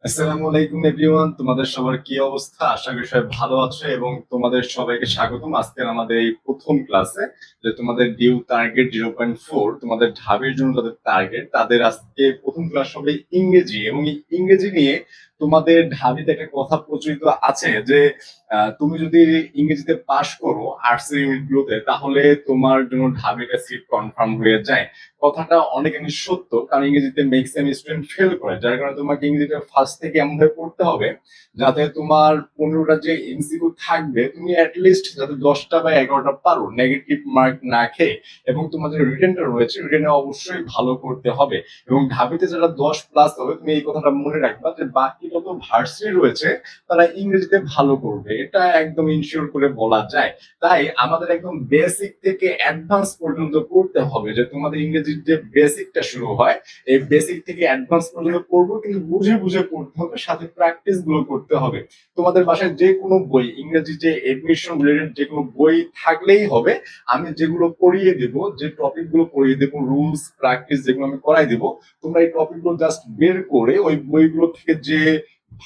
আসসালামু আলাইকুম এভরিওয়ান, তোমাদের সবার কি অবস্থা? আশা করি সবাই ভালো আছো এবং তোমাদের সবাইকে স্বাগতম আজকে আমাদের এই প্রথম ক্লাসে। যে তোমাদের ডিউ টার্গেট 0.4, তোমাদের ঢাবির জন্য যাদের টার্গেট তাদের আজকে প্রথম ক্লাস হবে ইংরেজি। এবং এই ইংরেজি নিয়ে তোমাদের ঢাবিতে একটা কথা প্রচলিত আছে যে তুমি যদি ইংরেজিতে পাশ করো আর্টস এর ইউনিট গুলোতে, তাহলে তোমার জন্য ঢাবিটা সিট কনফার্ম হয়ে যায়। কথাটা অনেকাংশে সত্য, কারণ ইংরেজিতে ম্যাক্সিমাম স্টুডেন্ট ফেল করে, যার কারণে তোমাকে ইংরেজিটা ফার্স্ট থেকে এমন ভাবে পড়তে হবে যাতে তোমার 15টা যে এমসিকিউ থাকবে তুমি অ্যাটলিস্ট যাতে 10টা বা 11টা পারো নেগেটিভ মার্ক না খেয়ে। এবং তোমার যে রিটেনটা রয়েছে রিটেনে অবশ্যই ভালো করতে হবে। এবং ঢাবিতে যারা 10+ হবে তুমি এই কথাটা মনে রাখবা যে বাকি যত ভার্সিটি রয়েছে তারা ইংরেজিতে ভালো করবে, এটা একদম ইনশিওর করে বলা যায়। তাই আমাদের একদম বেসিক থেকে অ্যাডভান্স পর্যন্ত পড়তে হবে, যে তোমাদের ইংরেজির যে বেসিকটা শুরু হয় এই বেসিক থেকে অ্যাডভান্স পর্যন্ত পড়বো, কিন্তু বুঝে বুঝে পড়তে হবে, সাথে প্র্যাকটিস গুলো করতে হবে। তোমাদের বাসায় যে কোনো বই, ইংরেজি যে এডমিশন রিলেটেড যে কোনো বই থাকলেই হবে। আমি যেগুলো পড়িয়ে দেব, যে টপিক গুলো পড়িয়ে দেবো, রুলস প্র্যাকটিস যেগুলো আমি করাই দেবো, তোমরা এই টপিক গুলো জাস্ট বের করে ওই বইগুলো থেকে যে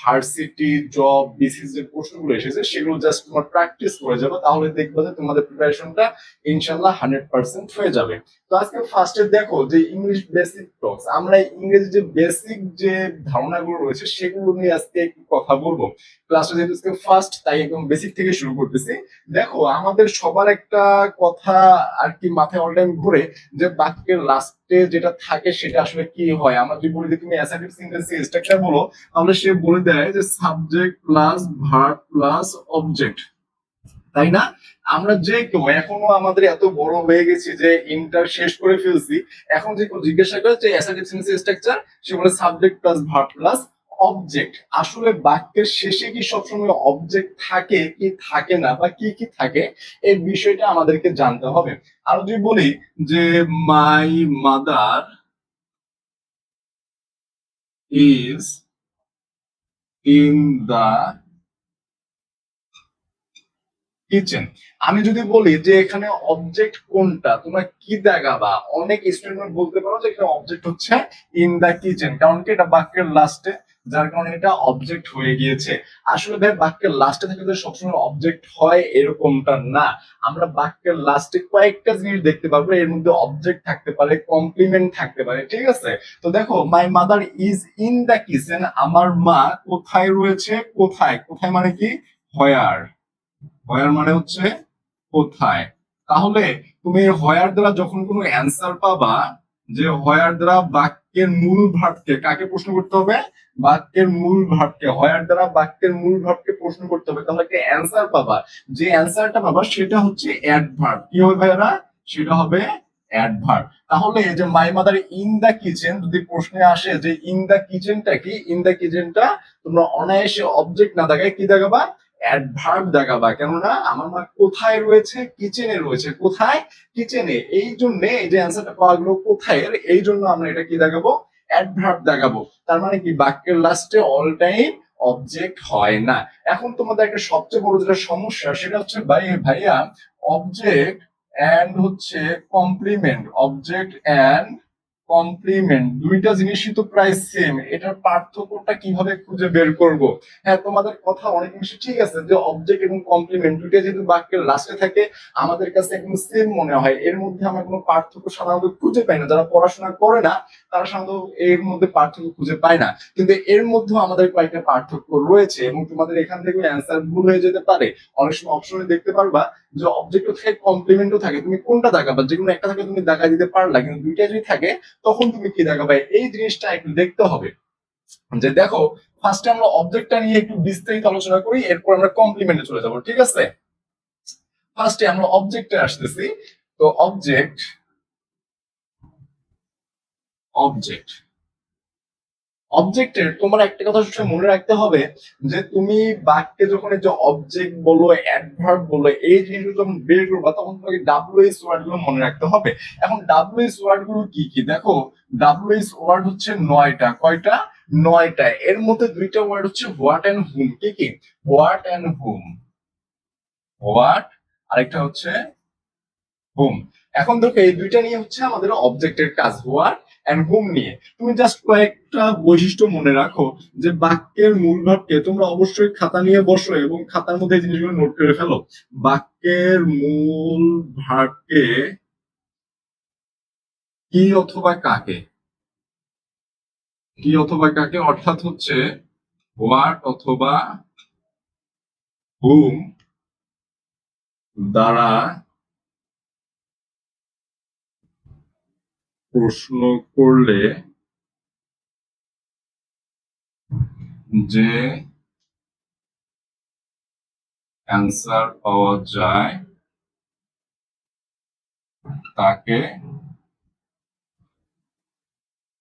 ভার্সিটি জব বিসিএস যে প্রশ্নগুলো এসেছে সেগুলো জাস্ট তোমার প্র্যাকটিস করে যাবে, তাহলে দেখবে যে তোমাদের প্রিপারেশনটা ইনশাল্লাহ 100% হয়ে যাবে। তো আজকে ফার্স্টে দেখো যে ইংলিশ বেসিক টক্স, আমরা ইংরেজি যে বেসিক যে ধারণাগুলো রয়েছে সেগুলো নিয়ে আজকে একটু কথা বলবো। ক্লাসটা যেহেতু আজকে ফার্স্ট, তাই একদম বেসিক থেকে শুরু করতেছি। দেখো আমাদের সবার একটা কথা আর কি মাথায় অল টাইম ঘুরে, যে বাক্যের লাস্টে যেটা থাকে সেটা আসলে কি হয়। আমরা যদি বলি যে তুমি অ্যাসার্টিভ সেন্টেন্সে স্ট্রাকচার বলো, তাহলে সে বলে দেয় যে subject plus verb plus object, তাই না? আমরা যে কেউ এখনো আমাদের এত বড় হয়ে গেছি যে ইন্টার শেষ করে ফেলছি, এখন যে কেউ জিজ্ঞাসা করে যে অ্যাসার্টিভ সেন্টেন্স স্ট্রাকচার, সে বলে subject plus verb plus object. আসলে বাক্যের শেষে কি সবসময় অবজেক্ট থাকে কি থাকে না, বা কি কি থাকে, এই বিষয়টা আমাদেরকে জানতে হবে। আর যদি বলি যে my mother is in the kitchen, আমি যদি বলি যে এখানে অবজেক্ট কোনটা, তোমরা কি দেখাবা? অনেক স্টুডেন্ট বলতে পারো যে এখানে অবজেক্ট হচ্ছে ইন দা কিচেন, কারণ কি এটা বাক্যের লাস্টে, যার কারণে এটা অবজেক্ট হয়ে গিয়েছে। আসলে ভাই বাক্যের লাস্টে থেকে যে সবসময় অবজেক্ট হয় এরকমটা না। আমরা বাক্যের লাস্টে কয়েকটা জিনিস দেখতে পারবো, এর মধ্যে অবজেক্ট থাকতে পারে, কমপ্লিমেন্ট থাকতে পারে, ঠিক আছে? তো দেখো my mother is in the kitchen, আমার মা কোথায় রয়েছে, কোথায়, কোথায় মানে কি, হোয়ার। হোয়ার মানে হচ্ছে কোথায়। তাহলে তুমি হোয়ার দ্বারা যখন কোনো অ্যান্সার পাবা, যে হোয়ার দ্বারা বাক্যের মূল ভাবকে কাকে প্রশ্ন করতে হবে, বাক্যের মূল ভাবকে, হোয়ার দ্বারা বাক্যের মূল ভাবকে প্রশ্ন করতে হবে, তাহলে একটা অ্যান্সার পাবা। যে অ্যান্সারটা পাবা সেটা হচ্ছে অ্যাডভার্ব। কি হবে ভাইরা? সেটা হবে অ্যাডভার্ব। তাহলে এই যে my mother in the kitchen, যদি প্রশ্নে আসে যে ইন দা কিচেনটা কি, ইন দা কিচেনটা তোমরা অনায়াসে অবজেক্ট না দেখায় কি দেখাবা, অ্যাডভার্ব দেখাবা। কেননা আমার মা কোথায় রয়েছে, কিচেনে রয়েছে। কোথায়? কিচেনে। এই জন্য এই যে অ্যান্সারটা পাওয়া গেল কোথায়, এই জন্য আমরা এটা কি দেখাবো, অ্যাডভার্ব দেখাবো। তার মানে কি বাক্যের লাস্টে অল টাইম অবজেক্ট হয় না। এখন তোমাদের একটা সবচেয়ে বড় যেটা সমস্যা সেটা হচ্ছে ভাই ভাইয়া অবজেক্ট এন্ড হচ্ছে কমপ্লিমেন্ট, অবজেক্ট এন্ড কমপ্লিমেন্ট দুইটা জিনিসই তো প্রায় সেম, এটার পার্থক্যটা কিভাবে খুঁজে বের করব? হ্যাঁ, তোমাদের কথা অনেক বেশি ঠিক আছে যে অবজেক্ট এবং কমপ্লিমেন্ট দুইটা যেহেতু বাক্যের লাস্টে থাকে, আমাদের কাছে একদম সেম মনে হয়, এর মধ্যে আমরা কোনো পার্থক্য সাধারণত খুঁজে পাই না। যারা পড়াশোনা করে না তারা সাধারণত এর মধ্যে পার্থক্য খুঁজে পায় না, কিন্তু এর মধ্যেও আমাদের কয়েকটা পার্থক্য রয়েছে এবং তোমাদের এখান থেকে অ্যান্সার ভুল হয়ে যেতে পারে। অনেক সময় অপশনে দেখতে পারবা যে অবজেক্টও থাকে কমপ্লিমেন্টও থাকে, তুমি কোনটা দেখাবা? যে কোনো একটা থাকে তুমি দেখা দিতে পারলা, কিন্তু দুইটা যদি থাকে তখন তুমি কি দেখাবে, এই জিনিসটা একটু দেখতে হবে। যে দেখো ফার্স্টে আমরা অবজেক্টটা নিয়ে একটু বিস্তারিত আলোচনা করি, এরপর আমরা কমপ্লিমেন্টে চলে যাব, ঠিক আছে? ফার্স্টে আমরা অবজেক্টে আসতেছি। তো অবজেক্ট, অবজেক্ট অবজেক্টের তোমার একটা কথা সবসময় মনে রাখতে হবে, যে তুমি বাক্যে যখন এই যে অবজেক্ট বলো অ্যাডভার্ব বলো এই জিনিসগুলো যখন বের করবা, তখন তোমাকে ডাব্লিউএইচ ওয়ার্ড গুলো মনে রাখতে হবে। এখন ডাব্লিউএইচ ওয়ার্ড গুলো কি কি দেখো, ডাব্লিউএইচ ওয়ার্ড হচ্ছে 9টা। কয়টা? 9টা। এর মধ্যে দুইটা ওয়ার্ড হচ্ছে হোয়াট এন্ড হুম। কি কি? What and hmm. হোয়াট, আরেকটা হচ্ছে হুম। এখন দেখো এই দুইটা নিয়ে হচ্ছে আমাদের অবজেক্টের কাজ, হোয়াট এন্ড হোম নিয়ে। তুমি জাস্ট কয়েকটা বৈশিষ্ট্য মনে রাখো যে বাক্যের মূল ভাবকে তোমরা অবশ্যই খাতা নিয়ে বসো এবং খাতার মধ্যে এই জিনিসগুলো নোট করে ফেলো। বাক্যের মূল ভাবকে কি অথবা কাকে, কি অথবা কাকে অর্থাৎ হচ্ছে হোয়াট অথবা হুম দ্বারা প্রশ্ন করলে যে অ্যান্সার পাওয়া যায় তাকে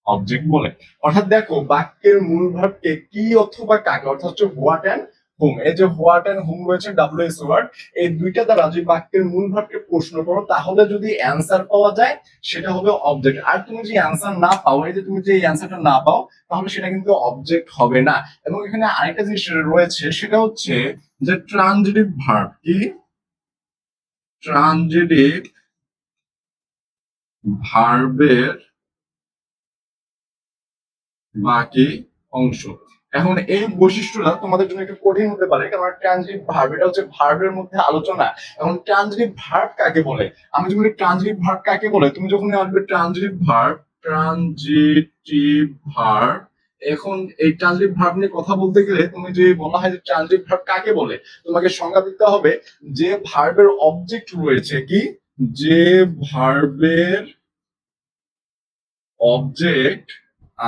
অবজেক্ট বলে। অর্থাৎ দেখো বাক্যের মূল ভাবকে কি অথবা কাকে অর্থাৎ হচ্ছে হোয়াট এন্ড হুম, এই যে হোয়াট এন্ড হুম রয়েছে ডাব্লিউএস ওয়ার্ড, এই দুইটা দ্বারা যদি বাক্যের মূল ভাবকে প্রশ্ন করো তাহলে যদি অ্যান্সার পাওয়া যায় সেটা হবে অবজেক্ট। আর তুমি যে অ্যান্সার না পাও, এই যে তুমি যে অ্যান্সারটা না পাও তাহলে সেটা কিন্তু অবজেক্ট হবে না। এবং এখানে আরেকটা জিনিস রয়েছে সেটা হচ্ছে যে ট্রানজিটিভ ভার্ব। কি ট্রানজিটিভ ভার্বের বাকি অংশ। এখন এই বৈশিষ্ট্যটা তোমাদের জন্য একটু কঠিন হতে পারে কারণ ট্রানজিটিভ ভার্ব এটা হচ্ছে ভার্বের মধ্যে আলোচনা। এখন ট্রানজিটিভ ভার্ব কাকে বলে, আমি যখন ট্রানজিটিভ ভার্ব কাকে বলে, তুমি যখন আসবে ট্রানজিটিভ ভার্ব, ট্রানজিটিভ ভার্ব, এখন এই ট্রানজিটিভ ভার্ব নিয়ে কথা বলতে গেলে তুমি যে বলা হয় যে ট্রানজিটিভ ভার্ব কাকে বলে, তোমাকে সংজ্ঞা দিতে হবে যে ভার্বের অবজেক্ট রয়েছে। কি যে ভার্বের অবজেক্ট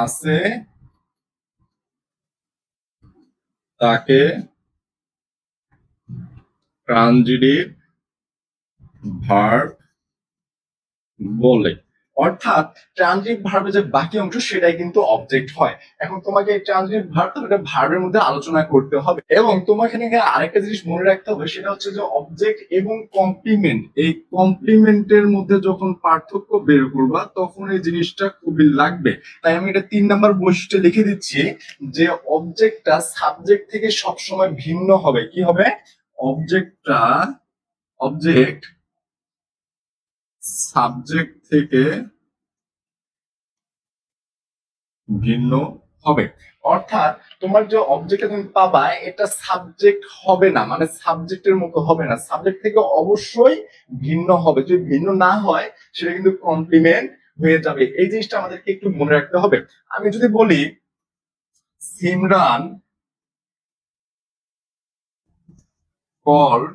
আছে তাকে ট্রানজিটিভ ভার্ব বলে। অর্থাৎ ট্রানজিটিভ ভার্বের যে বাকি অংশ সেটাই কিন্তু অবজেক্ট হয়। এখন তোমাকে এই ট্রানজিটিভ ভার্ব এটা ভার্বের মধ্যে আলোচনা করতে হবে এবং তোমাকে এখানে আরেকটা জিনিস মনে রাখতে হবে সেটা হচ্ছে যে অবজেক্ট এবং কমপ্লিমেন্ট, এই কমপ্লিমেন্টের মধ্যে যখন পার্থক্য বের করবা তখন এই জিনিসটা খুবই লাগবে। তাই আমি এটা 3 নাম্বার বৈশিষ্ট্যে লিখে দিচ্ছি যে অবজেক্টটা সাবজেক্ট থেকে সবসময় ভিন্ন হবে। কি হবে? অবজেক্ট সাবজেক্ট থেকে ভিন্ন হবে। অর্থাৎ তোমার যে অবজেক্ট তুমি পাবা এটা সাবজেক্ট হবে না, মানে সাবজেক্টের মতো হবে না, সাবজেক্ট থেকে অবশ্যই ভিন্ন হবে। যদি ভিন্ন না হয় সেটা কিন্তু কমপ্লিমেন্ট হয়ে যাবে। এই জিনিসটা আমাদেরকে একটু মনে রাখতে হবে। আমি যদি বলি সিমরান কল্ড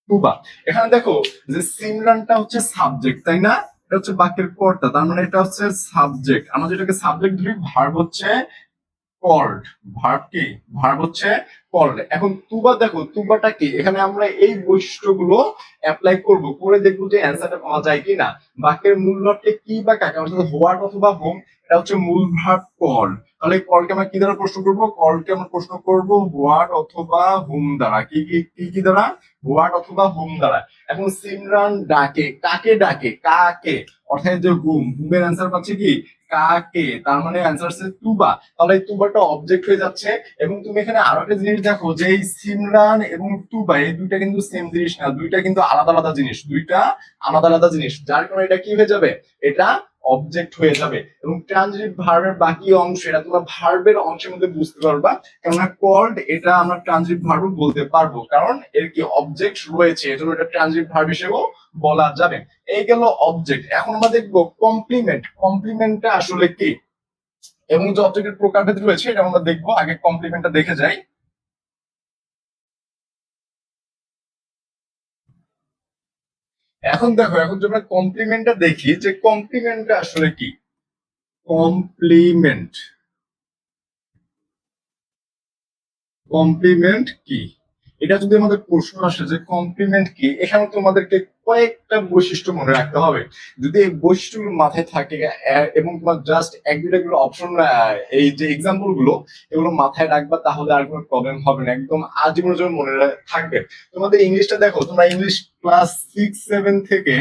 টুবা, এখানে দেখো যে সিমরানটা হচ্ছে সাবজেক্ট, তাই না? এটা হচ্ছে বাক্যের কর্তা, তার মানে এটা হচ্ছে সাবজেক্ট। আমরা যেটাকে সাবজেক্ট ধরি, ভার্ব হচ্ছে কল্ড। ভার্ব কি? ভার্ব হচ্ছে কল্ড। এখন তুবা দেখো, তুবাটা কি? এখানে আমরা এই বৈশিষ্ট্যগুলো অ্যাপ্লাই করব, করে দেখবো যে অ্যান্সারটা পাওয়া যায় কিনা। বাক্যের মূল ভার্বটা কি বা কাকে, অর্থাৎ হোয়াট অথবা হোম, এটা হচ্ছে মূল ভার্ব কল। তাহলে কলকে আমরা কি দ্বারা প্রশ্ন করব? কলকে আমরা প্রশ্ন করব হোয়াট অথবা হুম দ্বারা। কি কি কি কি দ্বারা? হোয়াট অথবা হুম দ্বারা। এখন সিমরান ডাকে, কাকে ডাকে? কাকে, অর্থাৎ যে হুম, হুমের অ্যান্সার পাচ্ছে কি? কাকে, তার মানে অ্যান্সার হচ্ছে তুবা। তাহলে এই তুবাটা অবজেক্ট হয়ে যাচ্ছে। এবং তুমি এখানে আরো একটা জিনিস দেখো যে এই সিমরান এবং তুবা এই দুইটা কিন্তু সেম জিনিস না, দুইটা কিন্তু আলাদা আলাদা জিনিস, দুইটা আলাদা আলাদা জিনিস, যার কারণে এটা কি হয়ে যাবে? এটা অবজেক্ট হয়ে যাবে। এবং ট্রানজিটিভ ভার্বের বাকি অংশ এটা তোমরা ভার্বের অংশের মধ্যে বুঝতে পারবা, কেননা কল্ড এটা আমরা ট্রানজিটিভ ভার্ব বলতে পারবো কারণ এর কি অবজেক্ট রয়েছে, এজন্য এটা ট্রানজিটিভ ভার্ব হিসেবেও বলা যাবে। এই গেল অবজেক্ট। এখন আমরা দেখবো কমপ্লিমেন্ট। কমপ্লিমেন্টটা আসলে কি এবং যে অবজেক্টের প্রকারভেদ রয়েছে এটা আমরা দেখবো। আগে কমপ্লিমেন্টটা দেখে যাই। এখন দেখো, এখন যদি আমরা কমপ্লিমেন্টটা দেখি যে কমপ্লিমেন্টটা আসলে কি। কমপ্লিমেন্ট, কমপ্লিমেন্ট কি? এটা যদি আমাদের প্রশ্ন আসে যে কমপ্লিমেন্ট কি, এখানে তোমাদেরকে কয়েকটা বৈশিষ্ট্য মনে রাখতে হবে। যদি এই বৈশিষ্ট্যগুলো মাথায় থাকে এবং তোমার জাস্ট এক দুইটা গুলো অপশন, এই যে এক্সাম্পল গুলো এগুলো মাথায় রাখবা তাহলে আর কোনো প্রবলেম হবে না, একদম আজীবনের জন্য মনে থাকবে। তোমাদের ইংলিশটা দেখো, তোমরা ইংলিশ ক্লাস 6-7 থেকে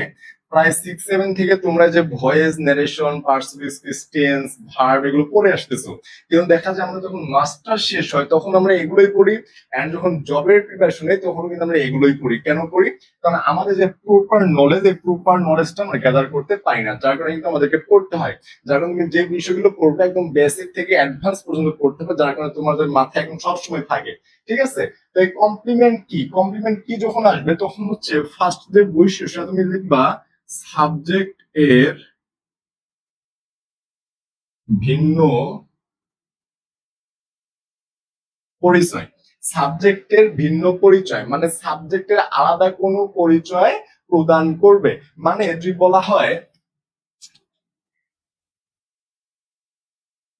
প্রায় 6-7 থেকে তোমরা যে voice, narration, perceive speech, tense, verb এগুলো পড়ে আসতেছো, কিন্তু দেখা যায় আমরা যখন মাস্টার শেষ হয় তখন আমরা এগুলোই পড়ি, এন্ড যখন জবের প্রিপারেশন নেই তখন কিন্তু আমরা এগুলোই পড়ি। কেন পড়ি? কারণ আমাদের যে প্রপার নলেজ, এই প্রপার নলেজটা আমরা গ্যাদার করতে পারি না, যার কারণে কিন্তু আমাদেরকে পড়তে হয়। যার কারণে তুমি যে বিষয়গুলো পড়বে একদম বেসিক থেকে অ্যাডভান্স পর্যন্ত পড়তে হবে, যার কারণে তোমাদের মাথায় একদম সবসময় থাকে। ঠিক আছে? তো এই কমপ্লিমেন্ট কি, কমপ্লিমেন্ট কি যখন আসবে তখন হচ্ছে ফার্স্ট যে বৈশিষ্ট্য তুমি লিখবা সাবজেক্ট এর ভিন্ন পরিচয়। সাবজেক্টের ভিন্ন পরিচয় মানে সাবজেক্টের আলাদা কোনো পরিচয় প্রদান করবে। মানে যদি বলা হয়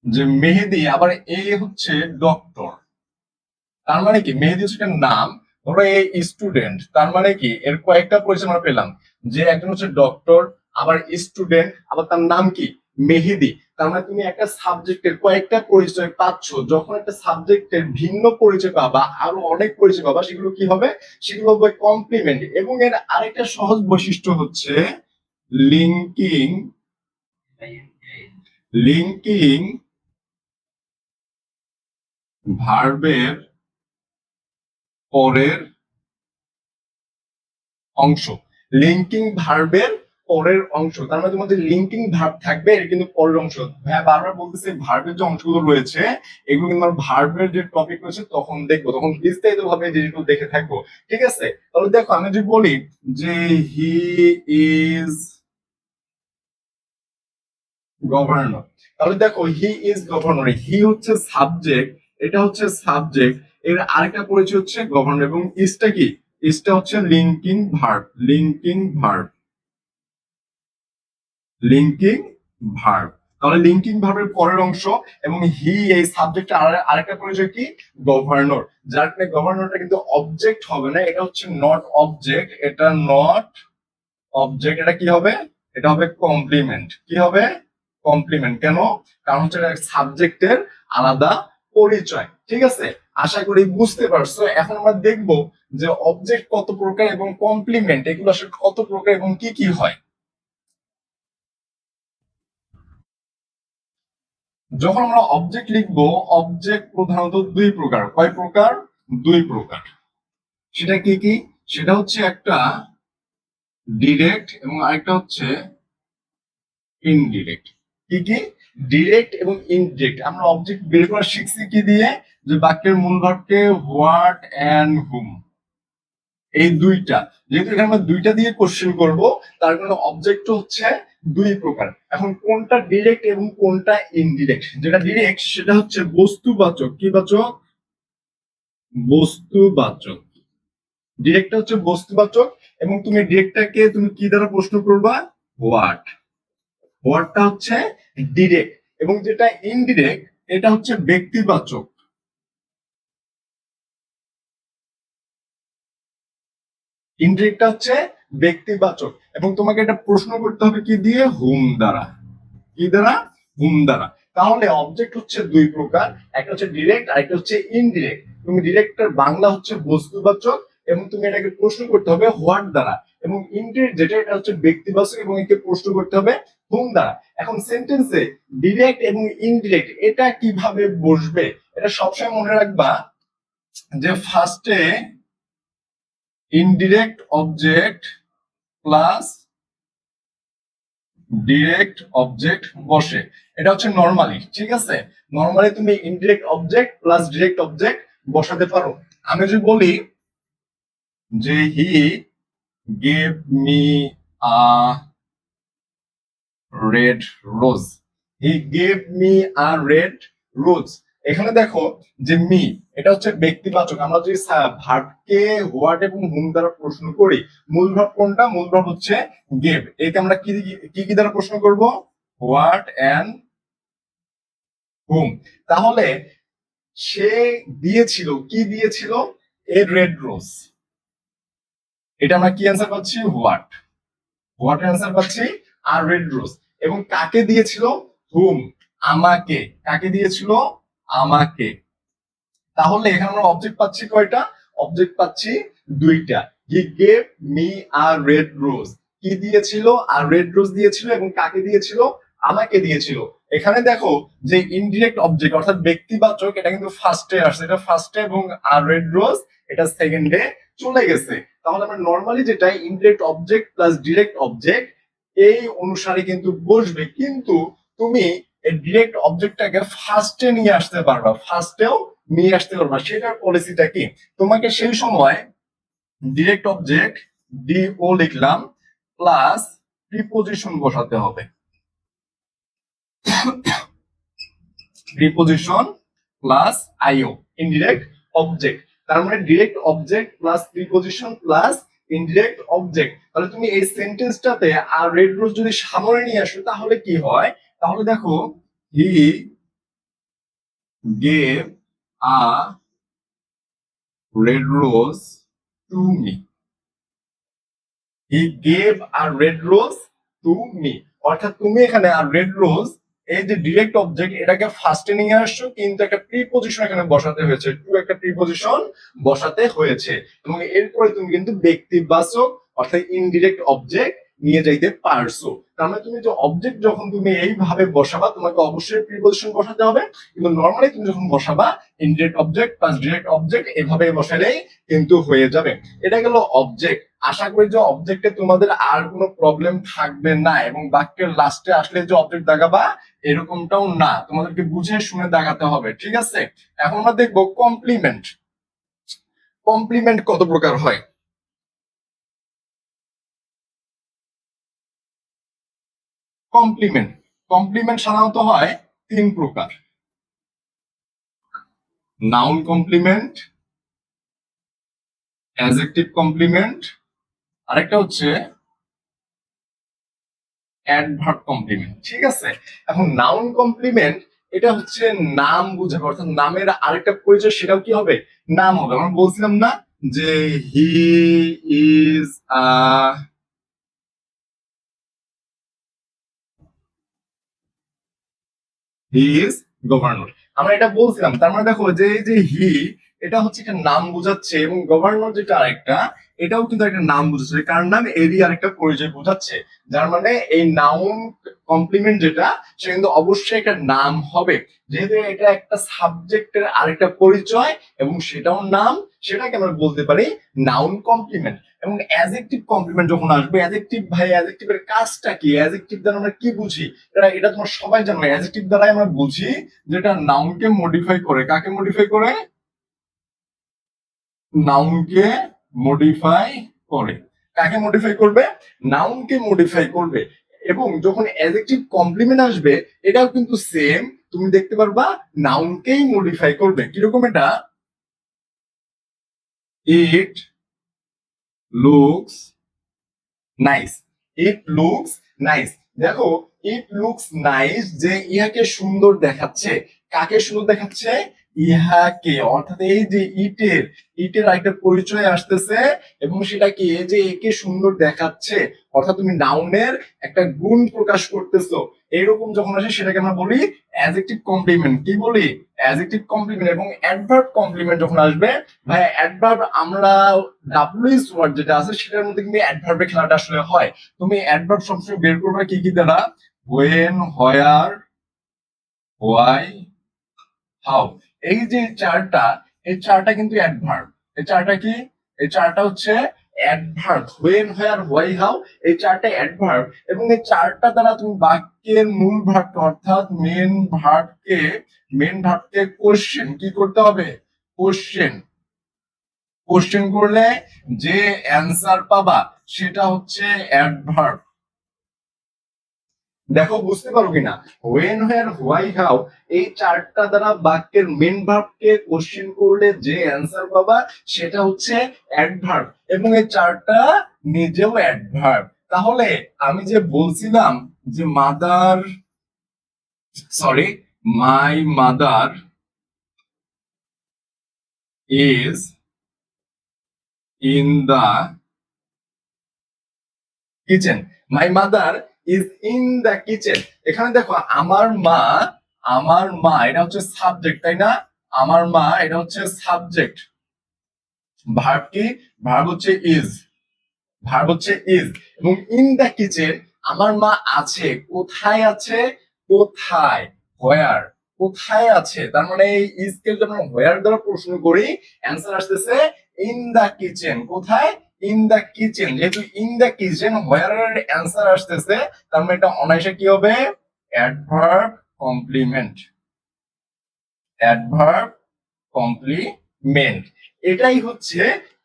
যে মেহেদি, আবার এ হচ্ছে ডক্টর, তার মানে কি মেহেদি হচ্ছে একটা নাম, ধরো এই স্টুডেন্ট, তার মানে কি এর কয়েকটা পরিচয় আমরা পেলাম, যে একজন হচ্ছে ডক্টর, আবার স্টুডেন্ট, আবার তার নাম কি মেহেদি। তার মানে তুমি একটা সাবজেক্টের কয়েকটা পরিচয় পাচ্ছ। যখন একটা সাবজেক্টের ভিন্ন পরিচয় পাবা, আরো অনেক পরিচয় পাবা, সেগুলো কি হবে? সেগুলো হবে কমপ্লিমেন্ট। এবং এর আরেকটা সহজ বৈশিষ্ট্য হচ্ছে লিঙ্কিং, লিঙ্কিং ভার্বের পরের অংশ, লিঙ্কিং ভার্বের পরের অংশ। তার মানে তোমাদের লিঙ্কিং ভার্ব থাকবে, এর কিন্তু পরের অংশ। হ্যাঁ, বারবার বলতেছে ভার্বের যে অংশগুলো রয়েছে এগুলো কিন্তু আমরা ভার্বের যে টপিক রয়েছে তখন দেখবো, তখন বিস্তারিত ভাবে জিনিসগুলো দেখে থাকবো। ঠিক আছে? তাহলে দেখো আমি যদি বলি যে হি ইজ গভর্নর, তাহলে দেখো হি ইজ গভর্নর, হি হচ্ছে সাবজেক্ট, এটা হচ্ছে সাবজেক্ট, এর আরেকটা পরিচয় হচ্ছে গভর্নর, এবং ইজটা কি, ইজটা হচ্ছে linking verb, linking verb, linking verb. তাহলে লিঙ্কিং ভার্বের পরের অংশ, এবং হি এই সাবজেক্ট আরেকটা পরিচয় কি গভর্নর, যার কারণে গভর্নরটা কিন্তু অবজেক্ট হবে না, এটা হচ্ছে নট অবজেক্ট, এটা নট অবজেক্ট, এটা কি হবে? এটা হবে কমপ্লিমেন্ট। কি হবে? কমপ্লিমেন্ট। কেন? কারণ হচ্ছে এটা সাবজেক্টের আলাদা পরিচয়। ঠিক আছে? আশা করি বুঝতে পারছো। এখন আমরা দেখব যে অবজেক্ট কত প্রকার এবং কমপ্লিমেন্ট এগুলো আসলে কত প্রকার এবং কি কি হয়। যখন আমরা অবজেক্ট লিখবো, অবজেক্ট প্রধানত দুই প্রকার। কয় প্রকার? দুই প্রকার। সেটা কি কি? সেটা হচ্ছে একটা ডিরেক্ট এবং আরেকটা হচ্ছে ইনডিরেক্ট। কি কি? ডিরেক্ট এবং ইনডিরেক্ট। আমরা অবজেক্ট বের করা শিখছি কি দিয়ে? যে বাক্যের মূল ভাবকে হোয়াট এন্ড হুম, এই দুইটা, যেহেতু এখানে আমরা দুইটা দিয়ে কোশ্চেন করব, তার কারণে অবজেক্ট হচ্ছে দুই প্রকার। এখন কোনটা ডিরেক্ট এবং কোনটা ইনডিরেক্ট? যেটা ডিরেক্ট সেটা হচ্ছে বস্তুবাচক। কি বাচক? বস্তুবাচক। ডিরেক্টটা হচ্ছে বস্তুবাচক, এবং তুমি ডিরেক্টটাকে তুমি কি দ্বারা প্রশ্ন করবা? হোয়াট। হোয়াটটা হচ্ছে ডিরেক্ট। এবং যেটা ইনডিরেক্ট এটা হচ্ছে ব্যক্তিবাচক। ইনডিরেক্টটা হচ্ছে ব্যক্তিবাচক, এবং তোমাকে এটা প্রশ্ন করতে হবে কি দিয়ে? হুম দ্বারা। কি দ্বারা? হুম দ্বারা। তাহলে অবজেক্ট হচ্ছে দুই প্রকার, একটা হচ্ছে ডিরেক্ট আর একটা হচ্ছে ইনডিরেক্ট। তুমি ডিরেক্টের বাংলা হচ্ছে বস্তুবাচক, এবং তুমি এটাকে প্রশ্ন করতে হবে হোয়াট দ্বারা, এবং ইনডিরেক্ট যেটা এটা হচ্ছে ব্যক্তিবাচক এবং একে প্রশ্ন করতে হবে হুম দ্বারা। এখন সেন্টেন্সে ডিরেক্ট এবং ইনডিরেক্ট এটা কিভাবে বসবে? এটা সবসময় মনে রাখবা যে ফার্স্টে indirect object plus direct object বসে, এটা হচ্ছে নরমালি। ঠিক আছে? নরমালি তুমি indirect object plus direct object বসাতে পারো। আমি যদি বলি যে he gave me a red rose, he gave me a red rose. এখানে দেখো যে মি এটা হচ্ছে ব্যক্তিবাচক। আমরা যদি ভার্বকে হোয়াট এবং হুম দ্বারা প্রশ্ন করি, মূল ভার্ব কোনটা? মূল ভার্ব হচ্ছে গেভ। একে আমরা কি কি কি দ্বারা প্রশ্ন করব? হোয়াট এন্ড হুম। তাহলে সে দিয়েছিল, কি দিয়েছিল? A red rose. এটা আমরা কি অ্যান্সার পাচ্ছি? হোয়াট। হোয়াট অ্যান্সার পাচ্ছি আর রেড রোজ। এবং কাকে দিয়েছিল? হুম, আমাকে। কাকে দিয়েছিল? আমাকে। তাহলে এখানে আমরা অবজেক্ট পাচ্ছি কয়টা? অবজেক্ট পাচ্ছি দুইটা। He gave me a red rose. কি দিয়েছিল, আর রেড রোজ দিয়েছিল এবং কাকে দিয়েছিল, আমাকে দিয়েছিল। এখানে দেখো যে ইনডিরেক্ট অবজেক্ট অর্থাৎ ব্যক্তিবাচক এটা কিন্তু ফার্স্টে আসছে, এটা ফার্স্টে, এবং আর রেড রোজ এটা সেকেন্ডে চলে গেছে। তাহলে আমরা নর্মালি যেটা indirect object plus direct object এই অনুসারে কিন্তু বসবে, কিন্তু তুমি এই ডিরেক্ট অবজেক্টটাকে ফার্স্টে নিয়ে আসতে পারবা, ফার্স্টেও নিয়ে আসতে পারবা। সেটার পলিসিটা কি, তোমাকে সেই সময় ডিরেক্ট অবজেক্ট ডিও লিখলাম প্লাস প্রিপোজিশন বসাতে হবে, প্রিপোজিশন প্লাস আইও ইনডিরেক্ট অবজেক্ট। তার মানে direct object plus preposition plus indirect object. তাহলে তুমি এই সেন্টেন্সটাতে আর রেড রোজ যদি সামনে নিয়ে আসো তাহলে কি হয়, তাহলে দেখো he gave a red rose to me, he gave a red rose to me. অর্থাৎ তুমি এখানে আর রেড রোজ এই যে ডিরেক্ট অবজেক্ট এটাকে ফার্স্টে নিয়ে আসছো, কিন্তু একটা প্রিপোজিশন এখানে বসাতে হয়েছে, টু একটা প্রিপোজিশন বসাতে হয়েছে, এবং এরপরে তুমি কিন্তু ব্যক্তিবাচক অর্থাৎ ইনডিরেক্ট অবজেক্ট নিয়ে যাইতে পারছো। তার মানে তুমি যে অবজেক্ট যখন তুমি এইভাবে বসাবা তোমাকে অবশ্যই প্রিপোজিশন বসাতে হবে, কিন্তু নর্মালি তুমি যখন বসাবা indirect object plus direct object এভাবে বসালেই কিন্তু হয়ে যাবে। এটা গেল অবজেক্ট। আশা করি যে অবজেক্টে তোমাদের আর কোনো প্রবলেম থাকবে না, এবং বাক্যের লাস্টে আসলে যে অবজেক্ট দাগাবা এরকমটাও না, তোমাদেরকে বুঝে শুনে দাগাতে হবে, ঠিক আছে? এখন আমরা দেখবো কমপ্লিমেন্ট। কমপ্লিমেন্ট কত প্রকার হয়? কমপ্লিমেন্ট কমপ্লিমেন্ট সাধারণত হয় তিন প্রকার: নাউন কমপ্লিমেন্ট, অ্যাডজেক্টিভ কমপ্লিমেন্ট, আরেকটা হচ্ছে অ্যাডভার্ব কমপ্লিমেন্ট, ঠিক আছে? এখন নাউন কমপ্লিমেন্ট এটা হচ্ছে নাম বুঝাবে, অর্থাৎ নামের আরেকটা পরিচয় সেটাও কি হবে, নাম হবে। আমরা বলছিলাম না যে he is a, he is governor, আমরা এটা বলছিলাম। তার মানে দেখো যে এই যে হি এটা হচ্ছে একটা নাম বোঝাচ্ছে, এবং গভর্নর যেটা আরেকটা এটাও কিন্তু একটা নাম বোঝাচ্ছে, কার নাম, এরই আরেকটা পরিচয় বোঝাচ্ছে। যার মানে এই নাউন কমপ্লিমেন্ট যেটা সে কিন্তু অবশ্যই একটা নাম হবে, যেহেতু এটা একটা সাবজেক্টের আরেকটা পরিচয় এবং সেটাও নাম, সেটাকে আমরা বলতে পারি নাউন কমপ্লিমেন্ট। এবং অ্যাডজেক্টিভ কমপ্লিমেন্ট যখন আসবে, অ্যাডজেক্টিভ ভাই অ্যাডজেক্টিভের কাজটা কি, অ্যাডজেক্টিভ দ্বারা আমরা কি বুঝি, এটা তোমরা সবাই জানো। অ্যাডজেক্টিভ দ্বারাই আমরা বুঝি যেটা নাউনকে মডিফাই করে। কাকে মডিফাই করে? নাউনকে মডিফাই করে। কাকে মডিফাই করবে? নাউনকে মডিফাই করবে। এবং যখন অ্যাডজেক্টিভ কমপ্লিমেন্ট আসবে এটাও কিন্তু সেম, তুমি দেখতে পারবা নাউনকেই মডিফাই করবে। কিরকম এটা? It looks nice, it looks nice. দেখো ইট লুকস নাইস যে ইহাকে সুন্দর দেখাচ্ছে। কাকে সুন্দর দেখাচ্ছে? ইহাকে। অর্থাৎ এই যে ইটের, ইটের একটা পরিচয় আসতেছে, এবং সেটা কি, এই যে একে সুন্দর দেখাচ্ছে, অর্থাৎ তুমি নাউনের একটা গুণ প্রকাশ করতেছো। এরকম যখন আসে সেটাকে আমরা বলি অ্যাডজেক্টিভ কমপ্লিমেন্ট। কি বলি? Adjective complement. এবং অ্যাডভার্ব কমপ্লিমেন্ট যখন আসবে, ভাই অ্যাডভার্ব আমরা ডাব্লিউএস ওয়ার্ড যেটা আছে সেটার মধ্যে কিন্তু অ্যাডভার্বের খেলাটা আসলে হয়। তুমি অ্যাডভার্ব সবসময় বের করবে কি কি দ্বারা? When, where, why, how. এই যে চারটা, এই চারটা কিন্তু অ্যাডভার্ব। এই চারটা কি? এই চারটা হচ্ছে adverb. When, where, why, how, এই চারটা অ্যাডভার্ব। এবং এই চারটা দ্বারা তুমি বাক্যের মূল ভার্বকে অর্থাৎ মেন ভার্বকে কোশ্চেন কি করতে হবে? কোশ্চেন। কোশ্চেন করলে যে অ্যান্সার পাবা সেটা হচ্ছে অ্যাডভার্ব। দেখো বুঝতে পারো কিনা? ওয়েন, হোয়ার, হোয়াই, হাউ এই চারটা দ্বারা বাক্যের মেন ভার্বকে কোশ্চেন করলে যে অ্যান্সার পাবা সেটা হচ্ছে অ্যাডভার্ব, এবং এই চারটা নিজেও অ্যাডভার্ব। তাহলে আমি যে বলছিলাম যে mother, sorry, my mother is in the kitchen, my mother is in the kitchen. এখানে দেখো আমার মা এটা হচ্ছে সাবজেক্ট, তাই না? আমার মা এটা হচ্ছে সাবজেক্ট। ভার্ব কি? ভার্ব হচ্ছে ইজ। ভার্ব হচ্ছে ইজ। এবং ইন দ্য কিচেন আমার মা আছে, কোথায় আছে, কোথায়, হোয়ার, কোথায় আছে। তার মানে এই ইজ কে যদি আমরা হোয়ার দ্বারা প্রশ্ন করি, অ্যান্সার আসতেছে ইন দা কিচেন। কোথায়? In the kitchen. যেহেতু ইন দা কিচেন হোয়ার এর অ্যান্সার আসতেছে, তার মানে এটা অনায়াসে কি হবে? Adverb complement. Adverb complement. এটাই হচ্ছে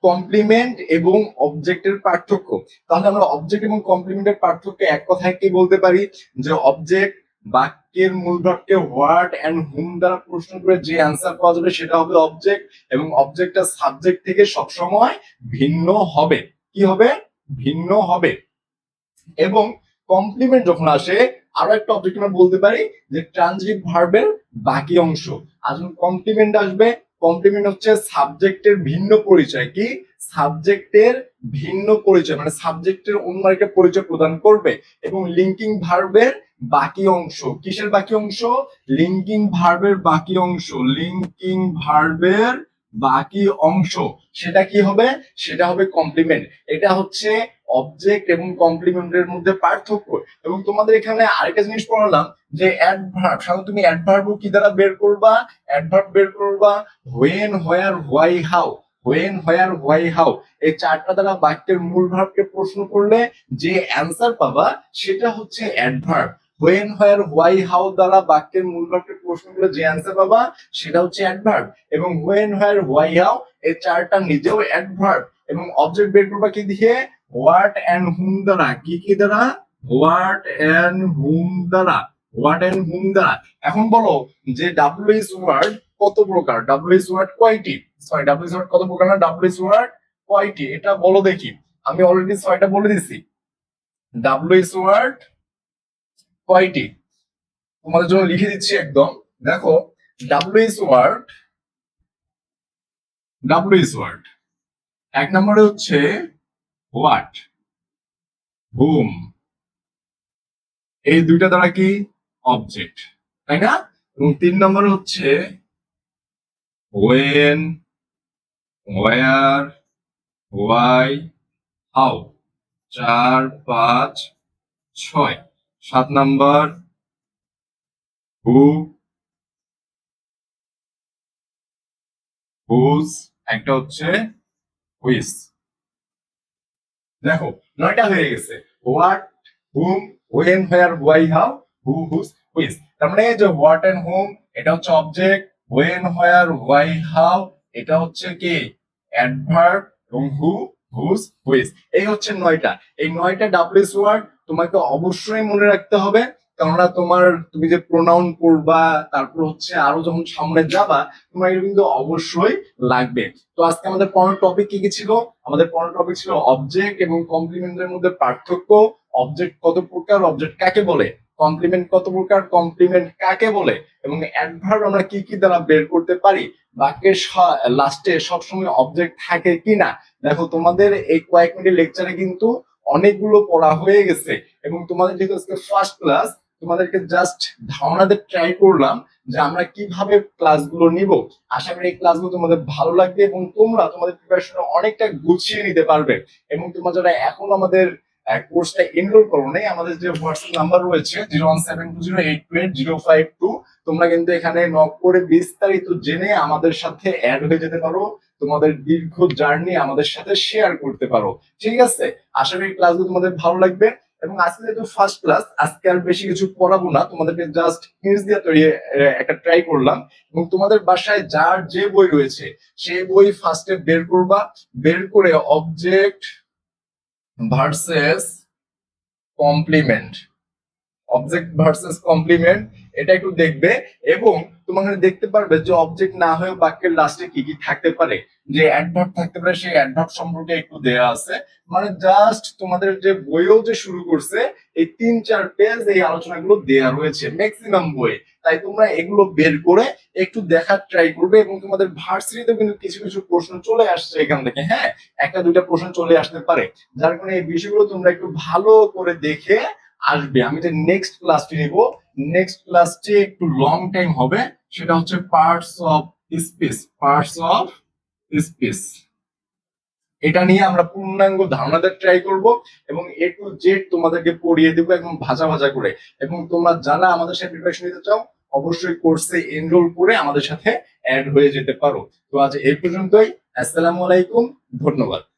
কমপ্লিমেন্ট এবং অবজেক্টের পার্থক্য। তাহলে আমরা অবজেক্ট এবং কমপ্লিমেন্টের পার্থক্য এক কথায় কি বলতে পারি? যে অবজেক্ট বাক্যের মূল বাক্যে হোয়াট এন্ড হুম দ্বারা প্রশ্ন করে যে অ্যান্সার পাওয়া যাবে সেটা হবে অবজেক্ট, এবং অবজেক্টটা সাবজেক্ট থেকে সবসময় ভিন্ন হবে। কি হবে? ভিন্ন হবে। এবং কমপ্লিমেন্ট যখন আসে, আরো একটা অবজেক্ট আমরা বলতে পারি যে ট্রানজিটিভ ভার্বের বাকি অংশ। আর যখন কমপ্লিমেন্ট আসবে, কমপ্লিমেন্ট হচ্ছে সাবজেক্টের ভিন্ন পরিচয়। কি? সাবজেক্টের ভিন্ন পরিচয়, মানে সাবজেক্টের অন্য একটা পরিচয় প্রদান করবে। এবং লিঙ্কিং ভার্বের বাকি অংশ। কিসের বাকি অংশ? লিঙ্কিং ভার্বের বাকি অংশ। লিঙ্কিং ভার্বের বাকি অংশ, সেটা কি হবে? সেটা হবে কমপ্লিমেন্ট। এটা হচ্ছে অবজেক্ট এবং কমপ্লিমেন্টের মধ্যে পার্থক্য। এবং তোমাদের এখানে আরেকটা জিনিস পড়ালাম যে অ্যাডভার্ব। সাধারণত তুমি অ্যাডভার্ব কি দ্বারা বের করবা? অ্যাডভার্ব বের করবা when, where, why, how. When, where, why, how এই চারটা দ্বারা বাক্যের মূল ভার্বকে প্রশ্ন করলে যে অ্যান্সার পাবা সেটা হচ্ছে adverb. When, where, why, how দ্বারা বাক্যের মূল ভার্বকে প্রশ্ন করলে যে অ্যান্সার পাবা সেটা হচ্ছে অ্যাডভার্ব। এবং হোয়েন, হোয়ার, হোয়াই, হাউ এই চারটা নিজেও অ্যাডভার্ব। এবং অবজেক্ট বের করবা কি দিয়ে? হোয়াট এন্ড হুম দ্বারা। কি কি দ্বারা? হোয়াট এন্ড হুম দ্বারা। হোয়াট এন্ড হুম দ্বারা। এখন বলো যে ডাব্লিউএইচ ওয়ার্ড কত প্রকার? ডাব্লিউএইচ ওয়ার্ড কয়টি? সরি, ডাব্লিউএইচ ওয়ার্ড কত প্রকার না ডাব্লিউএইচ ওয়ার্ড কয়টি এটা বলো দেখি। আমি অলরেডি 6টা বলে দিছি। ডাব্লিউএইচ ওয়ার্ড কয়টি? তোমাদের জন্য লিখে দিচ্ছি একদম। দেখো ডাব্লিউএইচ ওয়ার্ড, ডাব্লিউএইচ ওয়ার্ড এক নম্বরে হচ্ছে হোয়াট, হুম, এই দুইটা দ্বারা কি? অবজেক্ট, তাই না? এবং 3 নম্বরে হচ্ছে when, where, why, how. 4, 5, 6। 7 number who, whose, একটা হচ্ছে হুইস। দেখো 9টা হয়ে গেছে। What, whom, when, where, why, how, who, whose, which. তার মানে এই যে হোয়াট এন্ড হুম এটা হচ্ছে object, when, where, why, how এটা হচ্ছে কি? অ্যাডভার্ব, এবং হু, হুজ, হুইস এই হচ্ছে 9টা। এই 9টা ডাব্লিউএস ওয়ার্ড তোমাকে অবশ্যই মনে রাখতে হবে। কেননা তুমি যে প্রোনাউন করবা, তারপর হচ্ছে আরো যখন সামনে যাবা, তোমার এটা কিন্তু অবশ্যই লাগবে। তো আজকে আমাদের পড়ানোর টপিক কি কি ছিল? আমাদের পড়ানোর টপিক ছিল অবজেক্ট এবং কমপ্লিমেন্টের মধ্যে পার্থক্য। অবজেক্ট কত প্রকার, অবজেক্ট কাকে বলে, কমপ্লিমেন্ট কত প্রকার, কমপ্লিমেন্ট কাকে বলে, এবং অ্যাডভার্ব আমরা কি কি দ্বারা বের করতে পারি, বাক্যের লাস্টে সবসময় অবজেক্ট থাকে কিনা। দেখো তোমাদের এই কয়েক মিনিট লেকচারে কিন্তু অনেকগুলো পড়া হয়ে গেছে। এবং তোমাদের যেহেতু আজকে ফার্স্ট ক্লাস, তোমাদেরকে জাস্ট ধারণাতে ট্রাই করলাম যে আমরা কিভাবে ক্লাসগুলো নিব। আশা করি এই ক্লাসগুলো তোমাদের ভালো লাগবে এবং তোমরা তোমাদের প্রিপারেশন অনেকটা গুছিয়ে নিতে পারবে। এবং তোমরা যারা এখন আমাদের কোর্সটা এনরোল করো নাই, আমাদের যে হোয়াটসঅ্যাপ নাম্বার রয়েছে 01720828052, তোমরা কিন্তু এখানে নক করে বিস্তারিত জেনে আমাদের সাথে অ্যাড হয়ে যেতে পারো। তোমাদের দীর্ঘ জার্নি আমাদের সাথে শেয়ার করতে পারো। ঠিক আছে? আশা করি ক্লাসগুলো তোমাদের ভালো লাগবে। এবং আজকে যেহেতু ফার্স্ট ক্লাস, আজকে আর বেশি কিছু পড়াবো না, তোমাদেরকে জাস্ট হিন্টস দিয়ে তৈরি একটা ট্রাই করলাম। এবং তোমাদের বাসায় যার যে বই রয়েছে সেই বই ফার্স্টে বের করবা। বের করে object versus complement, object versus complement এটা একটু দেখবে। এবং তোমাকে দেখতে পারবে যে অবজেক্ট না হয়ে বাক্যের লাস্টে কি কি থাকতে পারে, যে অ্যাডভার্ব থাকতে পারে, সেই অ্যাডভার্ব সম্পর্কে একটু দেয়া আছে। মানে জাস্ট তোমাদের যে বইও যে শুরু করছে এই 3-4 পেজ এই আলোচনাগুলো দেয়া রয়েছে ম্যাক্সিমাম বই। তাই তোমরা এগুলো বের করে একটু দেখার ট্রাই করবে। এবং তোমাদের ভার্সিটিতেও কিন্তু কিছু কিছু প্রশ্ন চলে আসছে এখান থেকে, হ্যাঁ, একটা দুইটা প্রশ্ন চলে আসতে পারে। যার কারণে এই বিষয়গুলো তোমরা একটু ভালো করে দেখে আসবে। আমি যে নেক্সট ক্লাসটি নিব, নেক্সট ক্লাসটি একটু লং টাইম হবে, সেটা হচ্ছে parts of speech. Parts of speech এটা নিয়ে আমরা পূর্ণাঙ্গ ধারণা দেওয়ার ট্রাই করব এবং এ টু জেড তোমাদেরকে পড়িয়ে দেবো একদম ভাজা ভাজা করে। এবং তোমরা যারা আমাদের সাথে প্রিপারেশন নিতে চাও অবশ্যই কোর্সে এনরোল করে আমাদের সাথে অ্যাড হয়ে যেতে পারো। তো আজ এই পর্যন্তই। আসসালামু আলাইকুম, ধন্যবাদ।